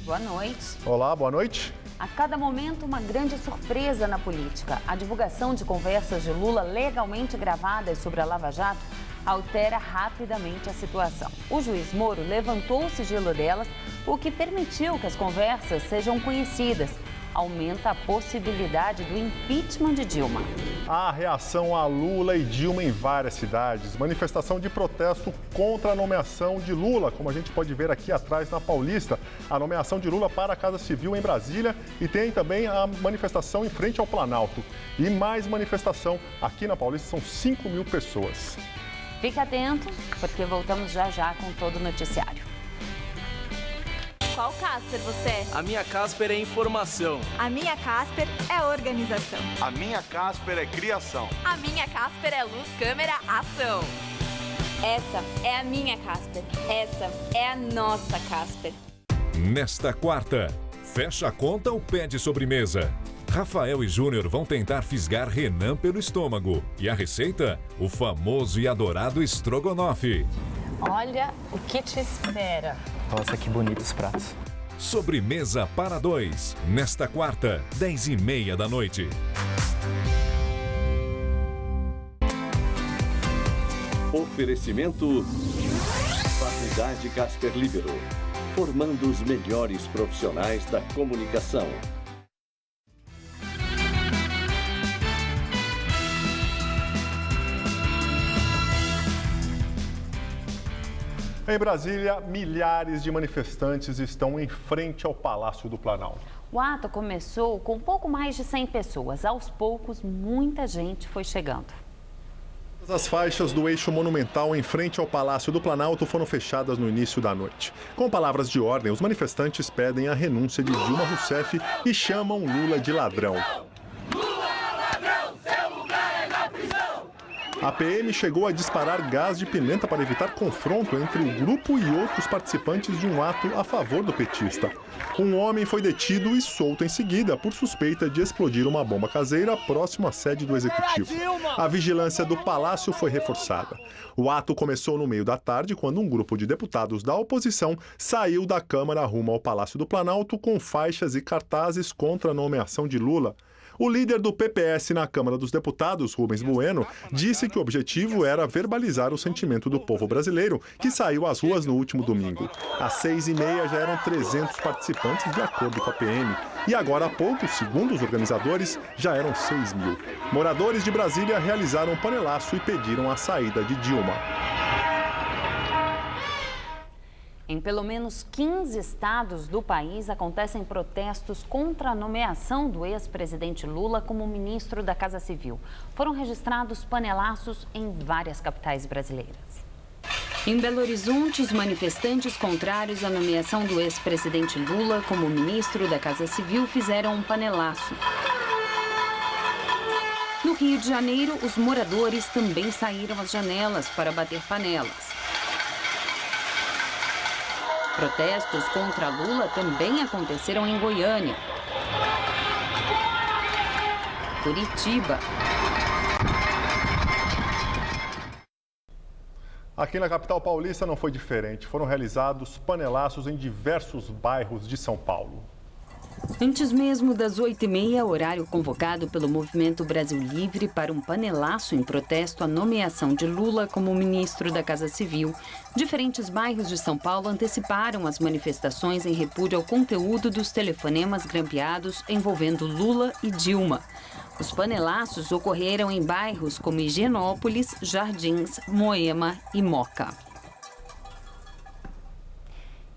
Boa noite. Olá, boa noite. A cada momento, uma grande surpresa na política. A divulgação de conversas de Lula legalmente gravadas sobre a Lava Jato altera rapidamente a situação. O juiz Moro levantou o sigilo delas, o que permitiu que as conversas sejam conhecidas. Aumenta a possibilidade do impeachment de Dilma. A reação a Lula e Dilma em várias cidades. Manifestação de protesto contra a nomeação de Lula, como a gente pode ver aqui atrás na Paulista. A nomeação de Lula para a Casa Civil em Brasília e tem também a manifestação em frente ao Planalto. E mais manifestação aqui na Paulista, são 5.000 pessoas. Fique atento, porque voltamos já já com todo o noticiário. Qual Casper você é? A minha Casper é informação. A minha Casper é organização. A minha Casper é criação. A minha Casper é luz, câmera, ação. Essa é a minha Casper. Essa é a nossa Casper. Nesta quarta, fecha a conta ou pede sobremesa? Rafael e Júnior vão tentar fisgar Renan pelo estômago. E a receita? O famoso e adorado estrogonofe. Olha o que te espera. Nossa, que bonitos pratos. Sobremesa para dois. Nesta quarta, 10h30 da noite. Oferecimento Faculdade Casper Libero. Formando os melhores profissionais da comunicação. Em Brasília, milhares de manifestantes estão em frente ao Palácio do Planalto. O ato começou com pouco mais de 100 pessoas. Aos poucos, muita gente foi chegando. As faixas do eixo monumental em frente ao Palácio do Planalto foram fechadas no início da noite. Com palavras de ordem, os manifestantes pedem a renúncia de Dilma Rousseff e chamam Lula de ladrão. A PM chegou a disparar gás de pimenta para evitar confronto entre o grupo e outros participantes de um ato a favor do petista. Um homem foi detido e solto em seguida por suspeita de explodir uma bomba caseira próximo à sede do Executivo. A vigilância do Palácio foi reforçada. O ato começou no meio da tarde, quando um grupo de deputados da oposição saiu da Câmara rumo ao Palácio do Planalto com faixas e cartazes contra a nomeação de Lula. O líder do PPS na Câmara dos Deputados, Rubens Bueno, disse que o objetivo era verbalizar o sentimento do povo brasileiro, que saiu às ruas no último domingo. Às 6h30 já eram 300 participantes, de acordo com a PM. E agora há pouco, segundo os organizadores, já eram 6.000. Moradores de Brasília realizaram um panelaço e pediram a saída de Dilma. Em pelo menos 15 estados do país acontecem protestos contra a nomeação do ex-presidente Lula como ministro da Casa Civil. Foram registrados panelaços em várias capitais brasileiras. Em Belo Horizonte, os manifestantes contrários à nomeação do ex-presidente Lula como ministro da Casa Civil fizeram um panelaço. No Rio de Janeiro, os moradores também saíram às janelas para bater panelas. Protestos contra Lula também aconteceram em Goiânia, Curitiba. Aqui na capital paulista não foi diferente. Foram realizados panelaços em diversos bairros de São Paulo. Antes mesmo das 8h30, horário convocado pelo Movimento Brasil Livre para um panelaço em protesto à nomeação de Lula como ministro da Casa Civil, diferentes bairros de São Paulo anteciparam as manifestações em repúdio ao conteúdo dos telefonemas grampeados envolvendo Lula e Dilma. Os panelaços ocorreram em bairros como Higienópolis, Jardins, Moema e Moca.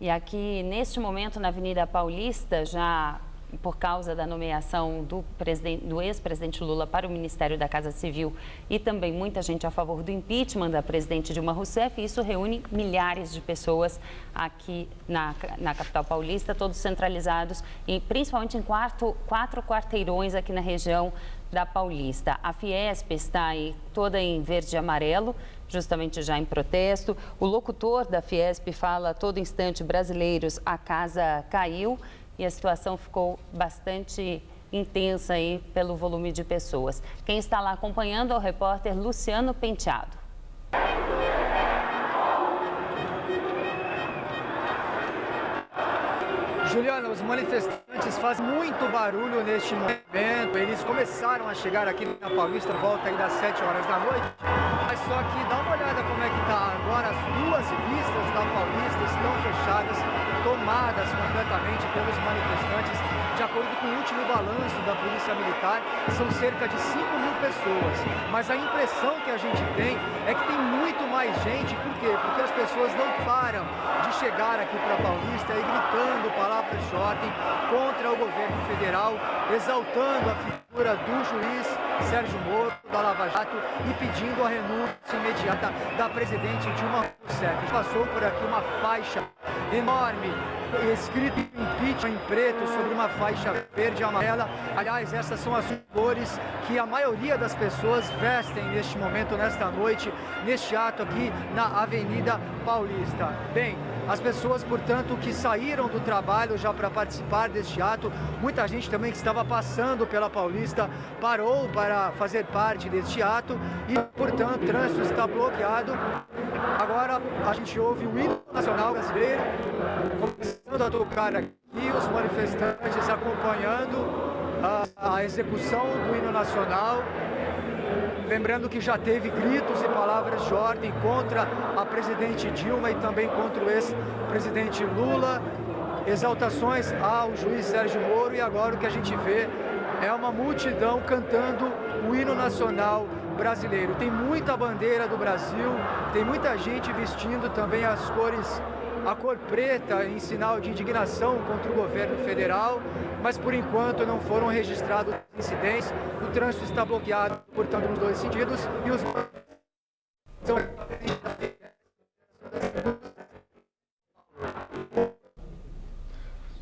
E aqui, neste momento, na Avenida Paulista, já por causa da nomeação do ex-presidente Lula para o Ministério da Casa Civil e também muita gente a favor do impeachment da presidente Dilma Rousseff, isso reúne milhares de pessoas aqui na capital paulista, todos centralizados, principalmente em quatro quarteirões aqui na região da Paulista. A Fiesp está aí toda em verde e amarelo, justamente já em protesto. O locutor da Fiesp fala a todo instante: brasileiros, a casa caiu, e a situação ficou bastante intensa aí pelo volume de pessoas. Quem está lá acompanhando é o repórter Luciano Penteado. Juliana, os manifestantes fazem muito barulho neste momento. Eles começaram a chegar aqui na Paulista, volta aí das 7 horas da noite. Mas só que dá uma olhada como é que tá agora. As duas pistas da Paulista estão fechadas, tomadas completamente pelos manifestantes. De acordo com o último balanço da Polícia Militar, são cerca de 5.000 pessoas. Mas a impressão que a gente tem é que tem muito mais gente. Por quê? Porque as pessoas não param de chegar aqui para a Paulista e gritando palavras de ordem contra o governo federal, exaltando a figura do juiz Sérgio Moro, da Lava Jato, e pedindo a renúncia imediata da presidente Dilma Rousseff. Passou por aqui uma faixa enorme, escrito impeachment em preto sobre uma faixa verde e amarela. Aliás, essas são as cores que a maioria das pessoas vestem neste momento, nesta noite, neste ato aqui na Avenida Paulista. Bem, as pessoas, portanto, que saíram do trabalho já para participar deste ato, muita gente também que estava passando pela Paulista parou para fazer parte deste ato e, portanto, o trânsito está bloqueado. Agora a gente ouve o hino nacional brasileiro começando a tocar aqui, os manifestantes acompanhando a execução do hino nacional. Lembrando que já teve gritos e palavras de ordem contra a presidente Dilma e também contra o ex-presidente Lula, exaltações ao juiz Sérgio Moro, e agora o que a gente vê é uma multidão cantando o hino nacional brasileiro. Tem muita bandeira do Brasil, tem muita gente vestindo também as cores, a cor preta em sinal de indignação contra o governo federal, mas por enquanto não foram registrados incidentes. O trânsito está bloqueado, portanto, nos dois sentidos, e os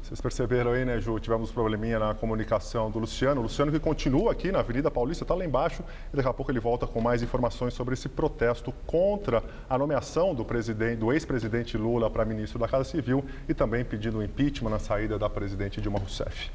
Vocês perceberam aí, né, Ju? Tivemos um probleminha na comunicação do Luciano. O Luciano que continua aqui na Avenida Paulista, está lá embaixo. E daqui a pouco ele volta com mais informações sobre esse protesto contra a nomeação do ex-presidente Lula para ministro da Casa Civil e também pedindo o impeachment na saída da presidente Dilma Rousseff.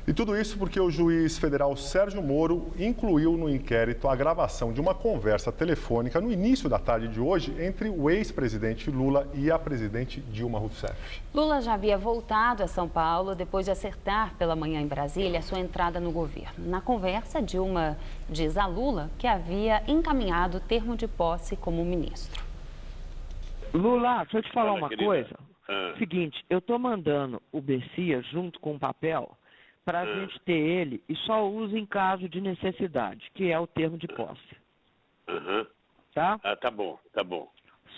E tudo isso porque o juiz federal Sérgio Moro incluiu no inquérito a gravação de uma conversa telefônica no início da tarde de hoje entre o ex-presidente Lula e a presidente Dilma Rousseff. Lula já havia voltado a São Paulo depois de acertar pela manhã em Brasília a sua entrada no governo. Na conversa, Dilma diz a Lula que havia encaminhado o termo de posse como ministro. Lula, deixa eu te falar uma coisa. Seguinte, eu tô mandando o Bessia junto com o papel para a gente ter ele e só usa em caso de necessidade, que é o termo de posse. Tá? Tá bom, tá bom.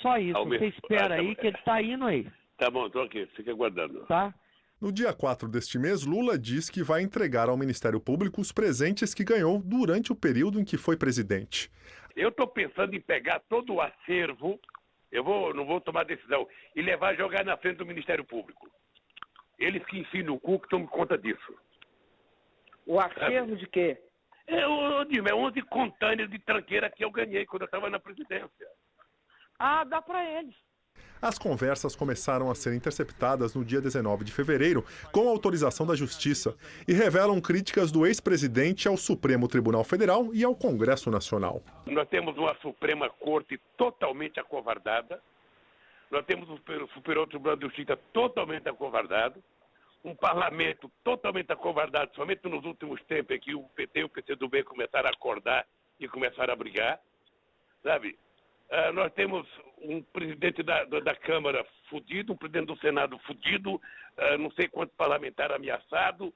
Só isso, você espera aí que ele tá indo aí. Tá bom, tô aqui, fica aguardando. Tá? No dia 4 deste mês, Lula diz que vai entregar ao Ministério Público os presentes que ganhou durante o período em que foi presidente. Eu tô pensando em pegar todo o acervo, não vou tomar decisão, e levar e jogar na frente do Ministério Público. Eles que ensinam o cu que tomam conta disso. O acervo de quê? É 11 contêineres de tranqueira que eu ganhei quando eu estava na presidência. Ah, dá para eles. As conversas começaram a ser interceptadas no dia 19 de fevereiro, com autorização da Justiça, e revelam críticas do ex-presidente ao Supremo Tribunal Federal e ao Congresso Nacional. Nós temos uma Suprema Corte totalmente acovardada, nós temos o Superior Tribunal de Justiça totalmente acovardado, um parlamento totalmente acovardado, somente nos últimos tempos é que o PT e o PCdoB começaram a acordar e começaram a brigar, sabe? Nós temos um presidente da Câmara fudido, um presidente do Senado fudido, não sei quantos parlamentares ameaçados,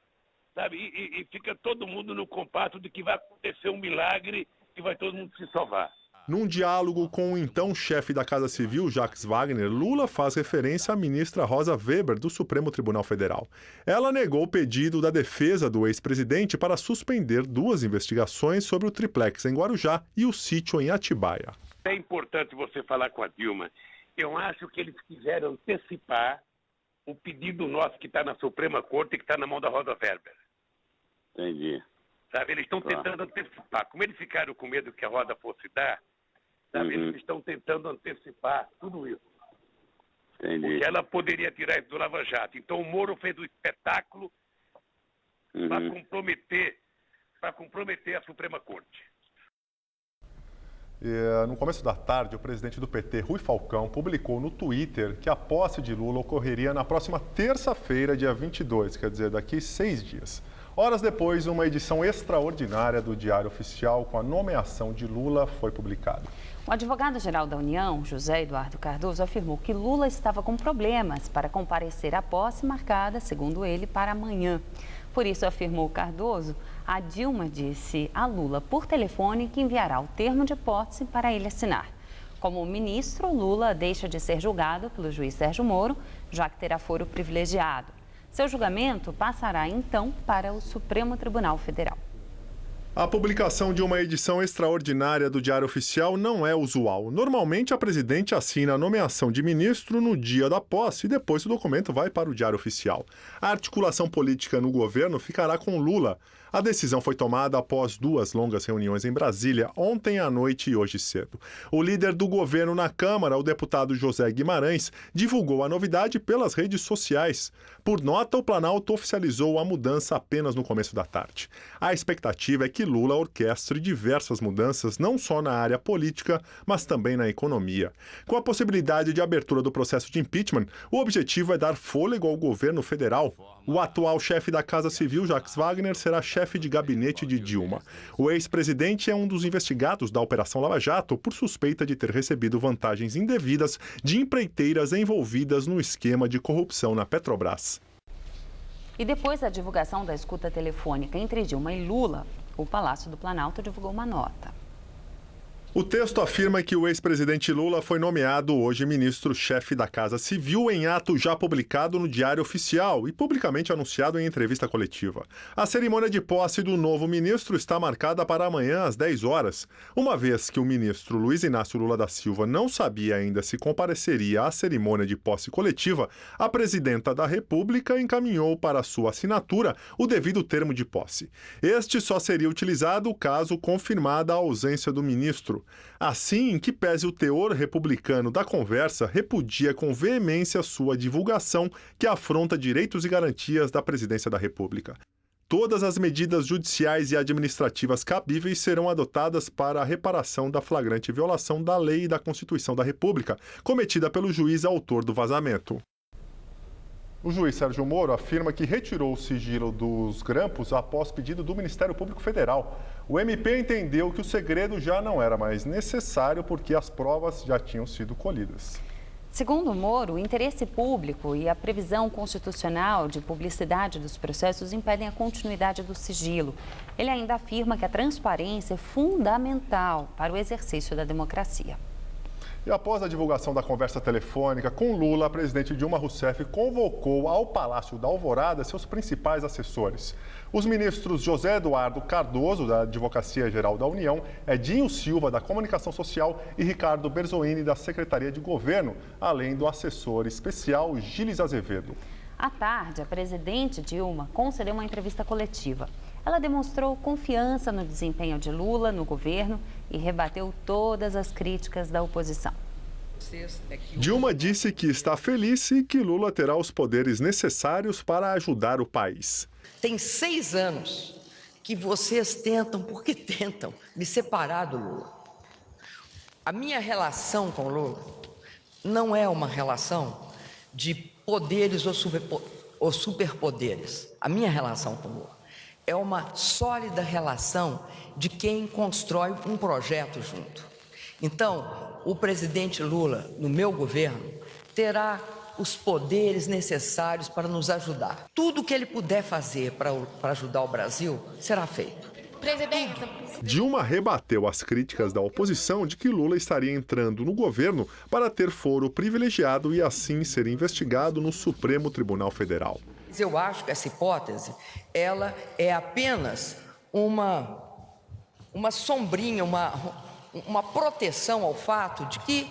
sabe? E fica todo mundo no compasso de que vai acontecer um milagre e vai todo mundo se salvar. Num diálogo com o então chefe da Casa Civil, Jacques Wagner, Lula faz referência à ministra Rosa Weber, do Supremo Tribunal Federal. Ela negou o pedido da defesa do ex-presidente para suspender 2 investigações sobre o triplex em Guarujá e o sítio em Atibaia. É importante você falar com a Dilma. Eu acho que eles quiseram antecipar o pedido nosso que está na Suprema Corte e que está na mão da Rosa Weber. Entendi. Sabe, eles estão tentando antecipar. Como eles ficaram com medo que a Rosa fosse dar, sabe, eles estão tentando antecipar tudo isso. Entendi. Porque ela poderia tirar isso do Lava Jato. Então o Moro fez um espetáculo para comprometer a Suprema Corte. No começo da tarde, o presidente do PT, Rui Falcão, publicou no Twitter que a posse de Lula ocorreria na próxima terça-feira, dia 22, quer dizer, daqui 6 dias. Horas depois, uma edição extraordinária do Diário Oficial com a nomeação de Lula foi publicada. O advogado-geral da União, José Eduardo Cardoso, afirmou que Lula estava com problemas para comparecer à posse marcada, segundo ele, para amanhã. Por isso, afirmou Cardoso, a Dilma disse a Lula por telefone que enviará o termo de posse para ele assinar. Como ministro, Lula deixa de ser julgado pelo juiz Sérgio Moro, já que terá foro privilegiado. Seu julgamento passará, então, para o Supremo Tribunal Federal. A publicação de uma edição extraordinária do Diário Oficial não é usual. Normalmente, a presidente assina a nomeação de ministro no dia da posse e depois o documento vai para o Diário Oficial. A articulação política no governo ficará com Lula. A decisão foi tomada após 2 longas reuniões em Brasília, ontem à noite e hoje cedo. O líder do governo na Câmara, o deputado José Guimarães, divulgou a novidade pelas redes sociais. Por nota, o Planalto oficializou a mudança apenas no começo da tarde. A expectativa é que Lula orquestre diversas mudanças, não só na área política, mas também na economia. Com a possibilidade de abertura do processo de impeachment, o objetivo é dar fôlego ao governo federal. O atual chefe da Casa Civil, Jacques Wagner, será chefe de gabinete de Dilma. O ex-presidente é um dos investigados da Operação Lava Jato por suspeita de ter recebido vantagens indevidas de empreiteiras envolvidas no esquema de corrupção na Petrobras. E depois da divulgação da escuta telefônica entre Dilma e Lula, o Palácio do Planalto divulgou uma nota. O texto afirma que o ex-presidente Lula foi nomeado hoje ministro-chefe da Casa Civil em ato já publicado no Diário Oficial e publicamente anunciado em entrevista coletiva. A cerimônia de posse do novo ministro está marcada para amanhã às 10 horas. Uma vez que o ministro Luiz Inácio Lula da Silva não sabia ainda se compareceria à cerimônia de posse coletiva, a presidenta da República encaminhou para sua assinatura o devido termo de posse. Este só seria utilizado caso confirmada a ausência do ministro. Assim, em que pese o teor republicano da conversa, repudia com veemência sua divulgação que afronta direitos e garantias da presidência da República. Todas as medidas judiciais e administrativas cabíveis serão adotadas para a reparação da flagrante violação da lei e da Constituição da República, cometida pelo juiz autor do vazamento. O juiz Sérgio Moro afirma que retirou o sigilo dos grampos após pedido do Ministério Público Federal. O MP entendeu que o segredo já não era mais necessário porque as provas já tinham sido colhidas. Segundo Moro, o interesse público e a previsão constitucional de publicidade dos processos impedem a continuidade do sigilo. Ele ainda afirma que a transparência é fundamental para o exercício da democracia. E após a divulgação da conversa telefônica com Lula, a presidente Dilma Rousseff convocou ao Palácio da Alvorada seus principais assessores. Os ministros José Eduardo Cardoso, da Advocacia Geral da União, Edinho Silva, da Comunicação Social e Ricardo Berzoini, da Secretaria de Governo, além do assessor especial Gilles Azevedo. À tarde, a presidente Dilma concedeu uma entrevista coletiva. Ela demonstrou confiança no desempenho de Lula no governo e rebateu todas as críticas da oposição. Dilma disse que está feliz e que Lula terá os poderes necessários para ajudar o país. Tem 6 anos que vocês tentam, porque tentam, me separar do Lula. A minha relação com o Lula não é uma relação de poderes ou superpoderes. A minha relação com o Lula é uma sólida relação de quem constrói um projeto junto. Então, o presidente Lula, no meu governo, terá os poderes necessários para nos ajudar. Tudo que ele puder fazer para ajudar o Brasil será feito. Presidenta. Dilma rebateu as críticas da oposição de que Lula estaria entrando no governo para ter foro privilegiado e assim ser investigado no Supremo Tribunal Federal. Eu acho que essa hipótese, ela é apenas uma sombrinha, uma proteção ao fato de que,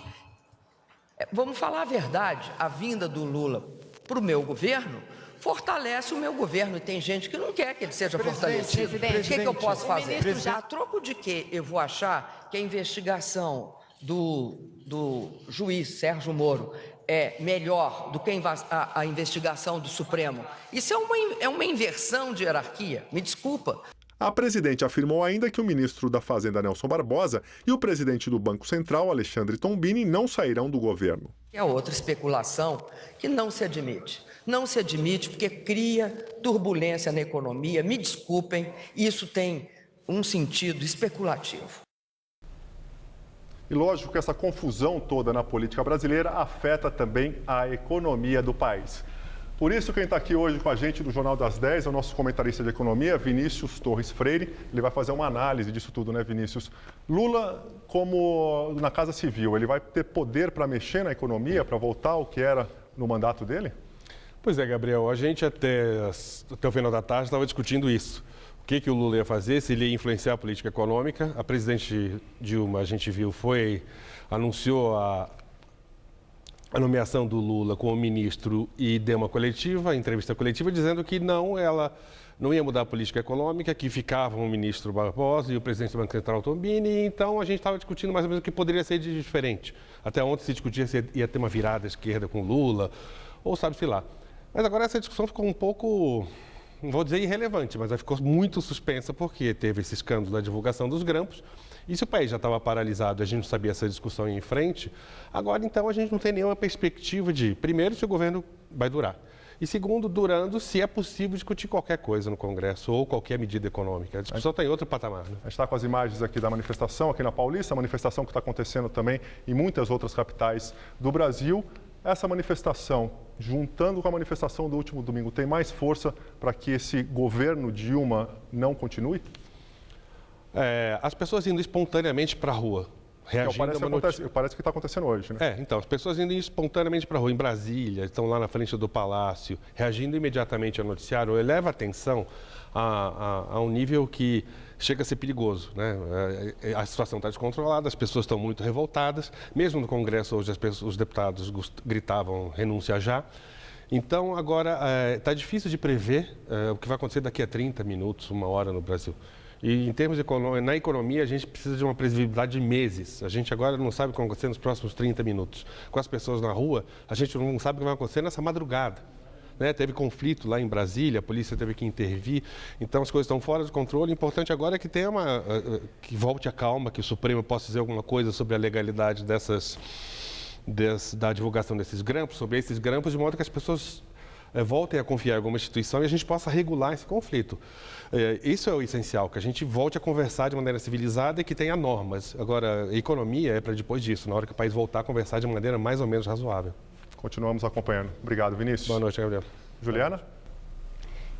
vamos falar a verdade, a vinda do Lula para o meu governo fortalece o meu governo e tem gente que não quer que ele seja fortalecido. O que eu posso fazer? A troco de que eu vou achar que a investigação do juiz Sérgio Moro é melhor do que a investigação do Supremo? Isso é uma inversão de hierarquia, me desculpa. A presidente afirmou ainda que o ministro da Fazenda, Nelson Barbosa, e o presidente do Banco Central, Alexandre Tombini, não sairão do governo. É outra especulação que não se admite. Não se admite porque cria turbulência na economia. Me desculpem, isso tem um sentido especulativo. E lógico que essa confusão toda na política brasileira afeta também a economia do país. Por isso, quem está aqui hoje com a gente do Jornal das 10 é o nosso comentarista de economia, Vinícius Torres Freire. Ele vai fazer uma análise disso tudo, né, Vinícius? Lula, como na Casa Civil, ele vai ter poder para mexer na economia, para voltar ao que era no mandato dele? Pois é, Gabriel, a gente até o final da tarde estava discutindo isso. O que o Lula ia fazer, se ele ia influenciar a política econômica. A presidente Dilma, a gente viu, anunciou a nomeação do Lula como ministro e deu uma coletiva, entrevista coletiva, dizendo que ela não ia mudar a política econômica, que ficava o ministro Barbosa e o presidente do Banco Central Tombini. Então, a gente estava discutindo mais ou menos o que poderia ser de diferente. Até ontem se discutia se ia ter uma virada à esquerda com Lula, ou sabe-se lá. Mas agora essa discussão ficou um pouco, não vou dizer irrelevante, mas ela ficou muito suspensa porque teve esse escândalo da divulgação dos grampos. E se o país já estava paralisado, a gente não sabia essa discussão ir em frente, agora então a gente não tem nenhuma perspectiva de, primeiro, se o governo vai durar. E segundo, durando, se é possível discutir qualquer coisa no Congresso ou qualquer medida econômica. A discussão está em outro patamar. Né? A gente está com as imagens aqui da manifestação aqui na Paulista, a manifestação que está acontecendo também em muitas outras capitais do Brasil. Essa manifestação, juntando com a manifestação do último domingo, tem mais força para que esse governo Dilma não continue? As pessoas indo espontaneamente para a rua, reagindo parece que está acontecendo hoje, né? Então, as pessoas indo espontaneamente para a rua, em Brasília, estão lá na frente do Palácio, reagindo imediatamente ao noticiário, eleva a atenção a um nível que chega a ser perigoso, né? A situação está descontrolada, as pessoas estão muito revoltadas, mesmo no Congresso hoje os deputados gritavam renúncia já. Então, agora, está difícil de prever o que vai acontecer daqui a 30 minutos, uma hora no Brasil. E em termos na economia, a gente precisa de uma previsibilidade de meses. A gente agora não sabe o que vai acontecer nos próximos 30 minutos. Com as pessoas na rua, a gente não sabe o que vai acontecer nessa madrugada. Né? Teve conflito lá em Brasília, a polícia teve que intervir. Então, as coisas estão fora de controle. O importante agora é que tenha que volte a calma, que o Supremo possa dizer alguma coisa sobre a legalidade da divulgação desses grampos, sobre esses grampos, de modo que as pessoas voltem a confiar em alguma instituição e a gente possa regular esse conflito. Isso é o essencial, que a gente volte a conversar de maneira civilizada e que tenha normas. Agora, a economia é para depois disso, na hora que o país voltar a conversar de maneira mais ou menos razoável. Continuamos acompanhando. Obrigado, Vinícius. Boa noite, Gabriel. Juliana?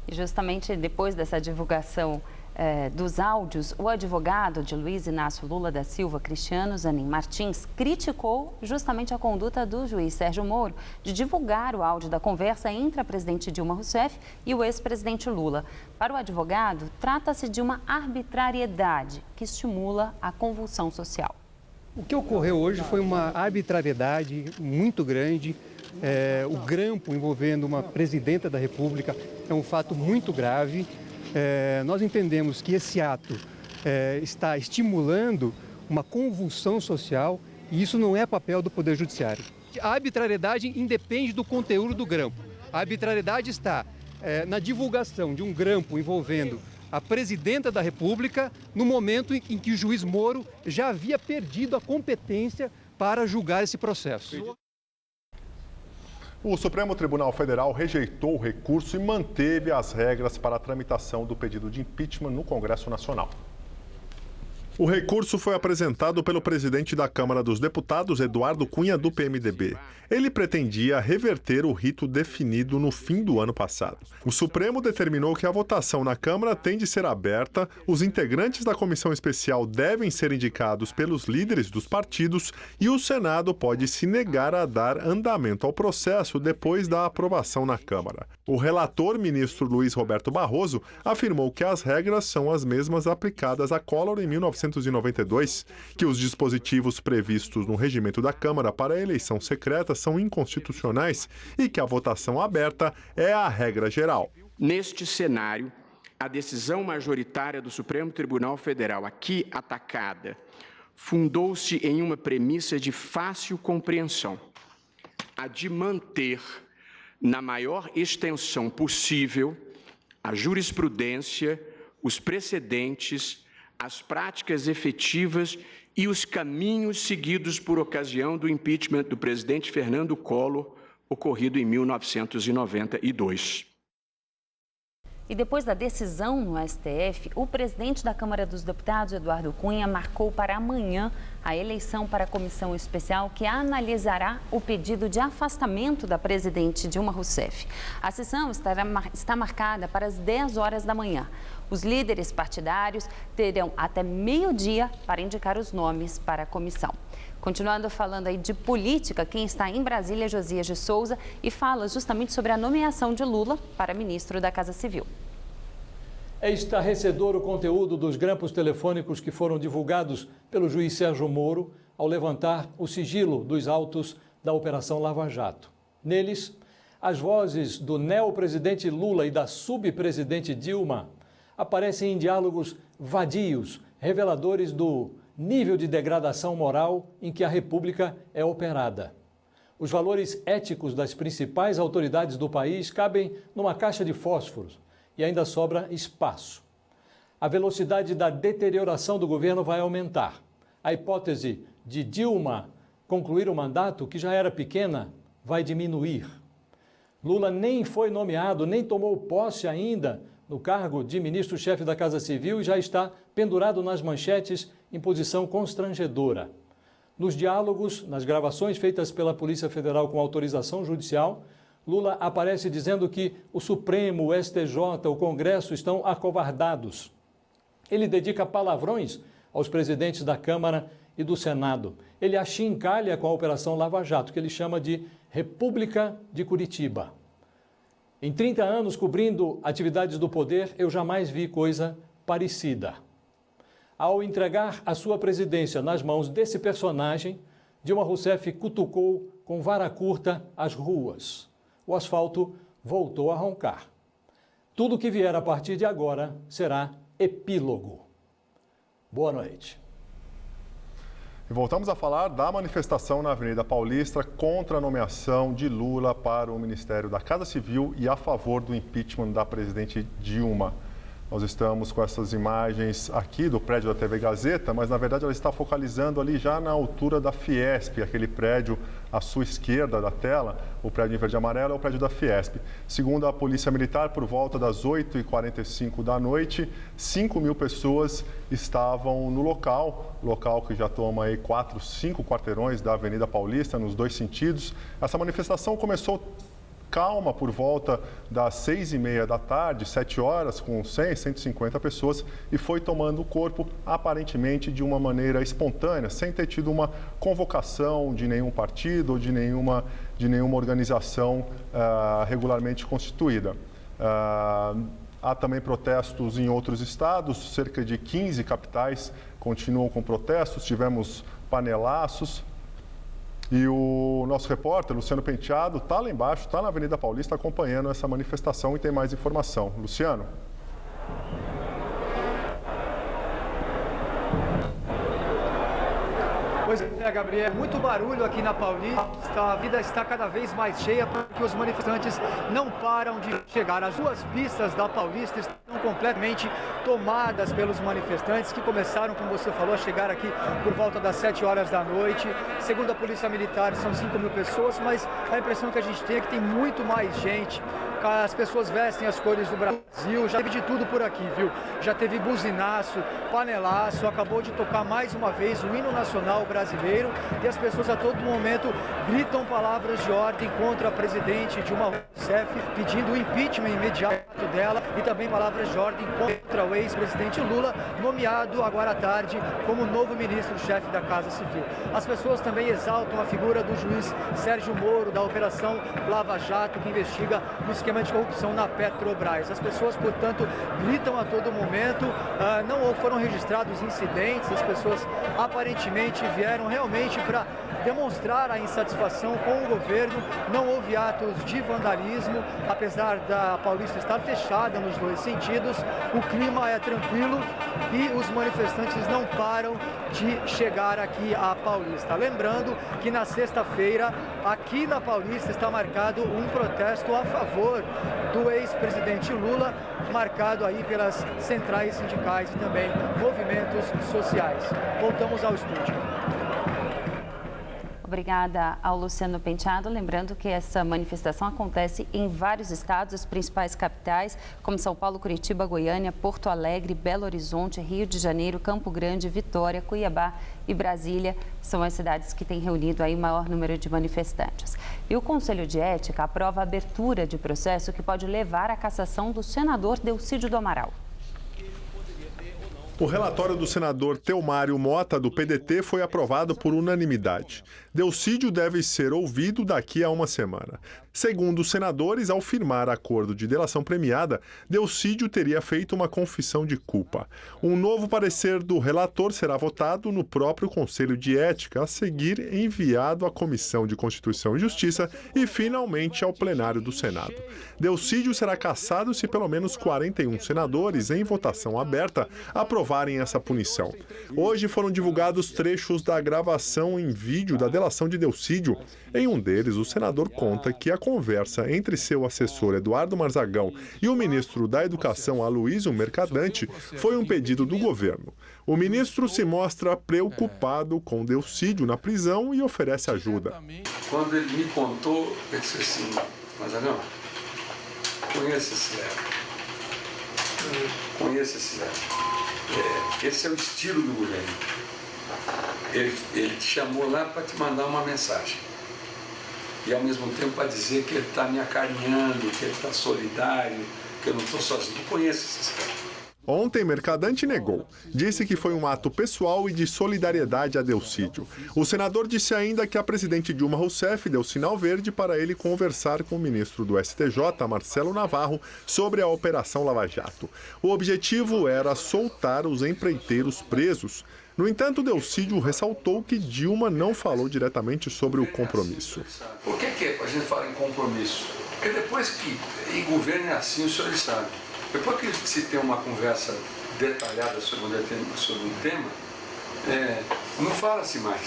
E justamente depois dessa divulgação dos áudios, o advogado de Luiz Inácio Lula da Silva, Cristiano Zanin Martins, criticou justamente a conduta do juiz Sérgio Moro de divulgar o áudio da conversa entre a presidente Dilma Rousseff e o ex-presidente Lula. Para o advogado, trata-se de uma arbitrariedade que estimula a convulsão social. O que ocorreu hoje foi uma arbitrariedade muito grande. O grampo envolvendo uma presidenta da República é um fato muito grave. Nós entendemos que esse ato está estimulando uma convulsão social e isso não é papel do Poder Judiciário. A arbitrariedade independe do conteúdo do grampo. A arbitrariedade está na divulgação de um grampo envolvendo a presidenta da República no momento em que o juiz Moro já havia perdido a competência para julgar esse processo. O Supremo Tribunal Federal rejeitou o recurso e manteve as regras para a tramitação do pedido de impeachment no Congresso Nacional. O recurso foi apresentado pelo presidente da Câmara dos Deputados, Eduardo Cunha, do PMDB. Ele pretendia reverter o rito definido no fim do ano passado. O Supremo determinou que a votação na Câmara tem de ser aberta, os integrantes da comissão especial devem ser indicados pelos líderes dos partidos e o Senado pode se negar a dar andamento ao processo depois da aprovação na Câmara. O relator, ministro Luiz Roberto Barroso, afirmou que as regras são as mesmas aplicadas a Collor em 1992, que os dispositivos previstos no regimento da Câmara para a eleição secreta são inconstitucionais e que a votação aberta é a regra geral. Neste cenário, a decisão majoritária do Supremo Tribunal Federal, aqui atacada, fundou-se em uma premissa de fácil compreensão, a de manter, na maior extensão possível, a jurisprudência os precedentes, as práticas efetivas e os caminhos seguidos por ocasião do impeachment do presidente Fernando Collor, ocorrido em 1992. E depois da decisão no STF, o presidente da Câmara dos Deputados, Eduardo Cunha, marcou para amanhã a eleição para a comissão especial que analisará o pedido de afastamento da presidente Dilma Rousseff. A sessão está marcada para as 10 horas da manhã. Os líderes partidários terão até meio-dia para indicar os nomes para a comissão. Continuando falando aí de política, quem está em Brasília é Josias de Souza e fala justamente sobre a nomeação de Lula para ministro da Casa Civil. É estarrecedor o conteúdo dos grampos telefônicos que foram divulgados pelo juiz Sérgio Moro ao levantar o sigilo dos autos da Operação Lava Jato. Neles, as vozes do neopresidente Lula e da subpresidente Dilma aparecem em diálogos vadios, reveladores do nível de degradação moral em que a República é operada. Os valores éticos das principais autoridades do país cabem numa caixa de fósforos e ainda sobra espaço. A velocidade da deterioração do governo vai aumentar. A hipótese de Dilma concluir o mandato, que já era pequena, vai diminuir. Lula nem foi nomeado, nem tomou posse ainda no cargo de ministro-chefe da Casa Civil e já está pendurado nas manchetes em posição constrangedora. Nos diálogos, nas gravações feitas pela Polícia Federal com autorização judicial, Lula aparece dizendo que o Supremo, o STJ, o Congresso estão acovardados. Ele dedica palavrões aos presidentes da Câmara e do Senado. Ele achincalha com a Operação Lava Jato, que ele chama de República de Curitiba. Em 30 anos cobrindo atividades do poder, eu jamais vi coisa parecida. Ao entregar a sua presidência nas mãos desse personagem, Dilma Rousseff cutucou com vara curta as ruas. O asfalto voltou a roncar. Tudo que vier a partir de agora será epílogo. Boa noite. E voltamos a falar da manifestação na Avenida Paulista contra a nomeação de Lula para o Ministério da Casa Civil e a favor do impeachment da presidente Dilma. Nós estamos com essas imagens aqui do prédio da TV Gazeta, mas na verdade ela está focalizando ali já na altura da Fiesp, aquele prédio à sua esquerda da tela, o prédio em verde e amarelo é o prédio da Fiesp. Segundo a Polícia Militar, por volta das 8h45 da noite, 5.000 pessoas estavam no local que já toma aí 5 quarteirões da Avenida Paulista, nos dois sentidos. Essa manifestação começou calma por volta das 6h30 da tarde, 7 horas, com 100, 150 pessoas, e foi tomando o corpo, aparentemente, de uma maneira espontânea, sem ter tido uma convocação de nenhum partido ou de nenhuma organização regularmente constituída. Há também protestos em outros estados, cerca de 15 capitais continuam com protestos, tivemos panelaços. E o nosso repórter, Luciano Penteado, está lá embaixo, está na Avenida Paulista acompanhando essa manifestação e tem mais informação. Luciano. Pois é, Gabriel, muito barulho aqui na Paulista, a vida está cada vez mais cheia porque os manifestantes não param de chegar. As duas pistas da Paulista estão completamente tomadas pelos manifestantes que começaram, como você falou, a chegar aqui por volta das 7 horas da noite. Segundo a Polícia Militar, são 5.000 pessoas, mas a impressão que a gente tem é que tem muito mais gente. As pessoas vestem as cores do Brasil, já teve de tudo por aqui, viu? Já teve buzinaço, panelaço, acabou de tocar mais uma vez o hino nacional brasileiro e as pessoas a todo momento gritam palavras de ordem contra a presidente Dilma Rousseff, pedindo o impeachment imediato dela e também palavras de ordem contra o ex-presidente Lula, nomeado agora à tarde como novo ministro-chefe da Casa Civil. As pessoas também exaltam a figura do juiz Sérgio Moro, da Operação Lava Jato, que investiga no esquema de corrupção na Petrobras. As pessoas, portanto, gritam a todo momento, não foram registrados incidentes, as pessoas aparentemente vieram realmente para demonstrar a insatisfação com o governo. Não houve atos de vandalismo, apesar da Paulista estar fechada nos dois sentidos. O clima é tranquilo e os manifestantes não param de chegar aqui à Paulista. Lembrando que na sexta-feira, aqui na Paulista, está marcado um protesto a favor do ex-presidente Lula, marcado aí pelas centrais sindicais e também movimentos sociais. Voltamos ao estúdio. Obrigada ao Luciano Penteado. Lembrando que essa manifestação acontece em vários estados, as principais capitais, como São Paulo, Curitiba, Goiânia, Porto Alegre, Belo Horizonte, Rio de Janeiro, Campo Grande, Vitória, Cuiabá e Brasília. São as cidades que têm reunido aí o maior número de manifestantes. E o Conselho de Ética aprova a abertura de processo que pode levar à cassação do senador Delcídio do Amaral. O relatório do senador Teomário Mota, do PDT, foi aprovado por unanimidade. Delcídio deve ser ouvido daqui a uma semana. Segundo os senadores, ao firmar acordo de delação premiada, Delcídio teria feito uma confissão de culpa. Um novo parecer do relator será votado no próprio Conselho de Ética, a seguir enviado à Comissão de Constituição e Justiça e, finalmente, ao plenário do Senado. Delcídio será cassado se pelo menos 41 senadores, em votação aberta, aprovarem essa punição. Hoje foram divulgados trechos da gravação em vídeo da delação de Delcídio. Em um deles, o senador conta que a conversa entre seu assessor Eduardo Marzagão e o ministro da Educação Aloysio Mercadante foi um pedido do governo. O ministro se mostra preocupado com Delcídio na prisão e oferece ajuda. Quando ele me contou, eu disse assim: Marzagão, conheço esse Léo. Conheço esse Léo. Esse é o estilo do governo. Ele te chamou lá para te mandar uma mensagem. E ao mesmo tempo para dizer que ele está me acarinhando, que ele está solidário, que eu não estou sozinho. Eu conheço esses caras. Ontem, Mercadante negou. Disse que foi um ato pessoal e de solidariedade a Delcídio. O senador disse ainda que a presidente Dilma Rousseff deu sinal verde para ele conversar com o ministro do STJ, Marcelo Navarro, sobre a Operação Lava Jato. O objetivo era soltar os empreiteiros presos. No entanto, Delcídio ressaltou que Dilma não falou diretamente sobre o compromisso. Por que a gente fala em compromisso? Porque depois que em governo é assim, os senhores sabem. Depois que se tem uma conversa detalhada sobre um tema, não fala-se mais.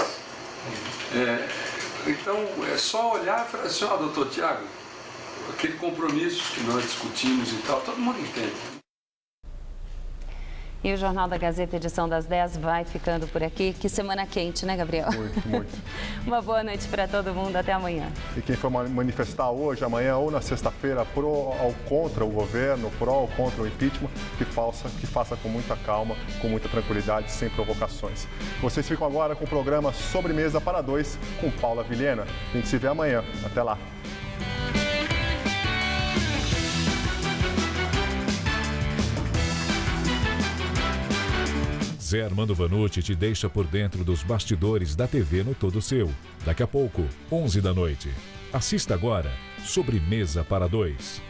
Então, é só olhar e falar assim: ó, doutor Tiago, aquele compromisso que nós discutimos e tal, todo mundo entende. E o Jornal da Gazeta, edição das 10, vai ficando por aqui. Que semana quente, né, Gabriel? Muito. Uma boa noite para todo mundo. Até amanhã. E quem for manifestar hoje, amanhã ou na sexta-feira, pró ou contra o governo, pró ou contra o impeachment, que faça com muita calma, com muita tranquilidade, sem provocações. Vocês ficam agora com o programa Sobremesa para Dois, com Paula Vilhena. A gente se vê amanhã. Até lá. Zé Armando Vanucci te deixa por dentro dos bastidores da TV no Todo Seu. Daqui a pouco, 11 da noite. Assista agora, Sobremesa para Dois.